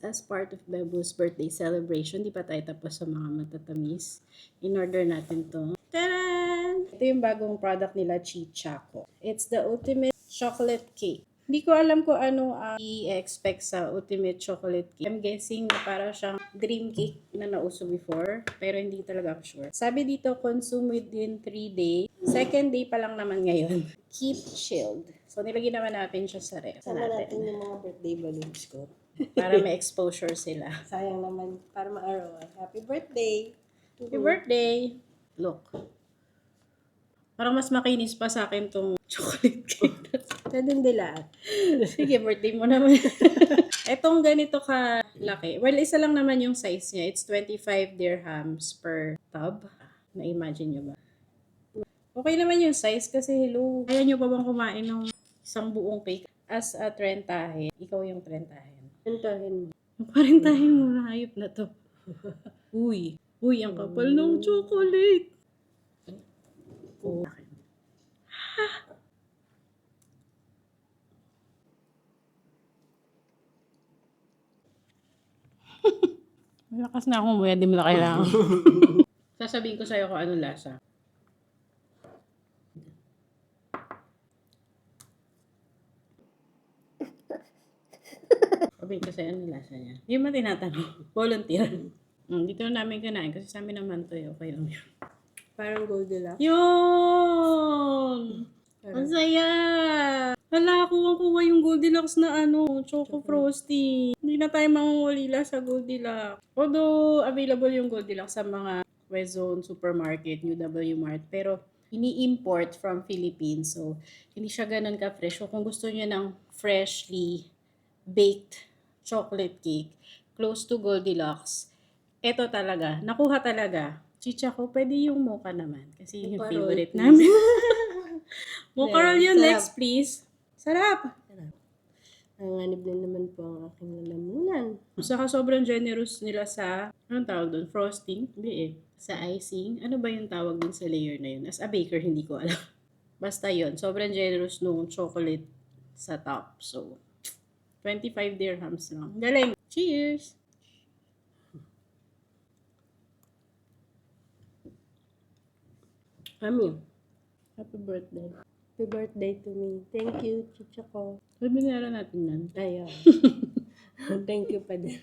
As part of Bebu's birthday celebration, di pa tayo tapos sa mga matatamis. In-order natin to. Taran! Ito yung bagong product nila, Chichaco. It's the ultimate chocolate cake. Hindi ko alam kung ano i-expect sa ultimate chocolate cake. I'm guessing na para siyang dream cake na nauso before, pero hindi talaga ako sure. Sabi dito, consume within 3 days. Second day pa lang naman ngayon. Keep chilled. So, nilagyan naman natin siya sa ref. Sama natin yung mga birthday balloons ko. Para may exposure sila. Sayang naman, para ma-arawan. Happy birthday! Happy birthday! Look. Parang mas makinis pa sa akin tong chocolate cake. Sadong dilaan. Sige, birthday mo naman. Etong ganito ka laki. Well, isa lang naman yung size niya. It's 25 dirhams per tub. Na-imagine nyo ba? Okay naman yung size kasi hello. Kaya nyo pa bang kumain ng isang buong cake? As a trentahin, ikaw yung trentahin. Kantahin mo. Yung parentahin mo na hayop na to. Uy. Uy, ang kapal ng chocolate. Oh. Malakas na akong umuya, di mo na kailangan. Sasabihin ko sa'yo kung anong lasa. Sabihin ko sa'yo anong lasa niya. Hindi mo tinatanong. Volunteer. Dito na namin kinain kasi sa amin naman to. Okay lang yun. Parang Goldilocks. Yun! Ang saya! Hala, kuha yung Goldilocks na Choco Frosty. Hindi na tayo mangungulila sa Goldilocks. Although, available yung Goldilocks sa mga Westzone Supermarket, New W Mart. Pero, ini-import from Philippines. So, hindi siya ganun ka-fresh. So, kung gusto niyo ng freshly baked chocolate cake, close to Goldilocks, eto talaga. Nakuha talaga. Chichaco, pwede yung mocha naman. Kasi yung Mocha favorite roll, namin. Mocha roll yun, Sarap. next please. Sarap! Nanganib na naman po ang aking lalamunan. Saka sobrang generous nila sa, anong tawag doon? Frosting? Hindi eh. Sa icing. Ano ba yung tawag dun sa layer na yun? As a baker, hindi ko alam. Basta yun. Sobrang generous nung chocolate sa top. So, 25 dirhams lang. Galing! Cheers! Mami, Happy birthday. happy birthday to me. Thank you, Chicha ko. Sabi nila natin yan. Ayaw. Thank you pa din.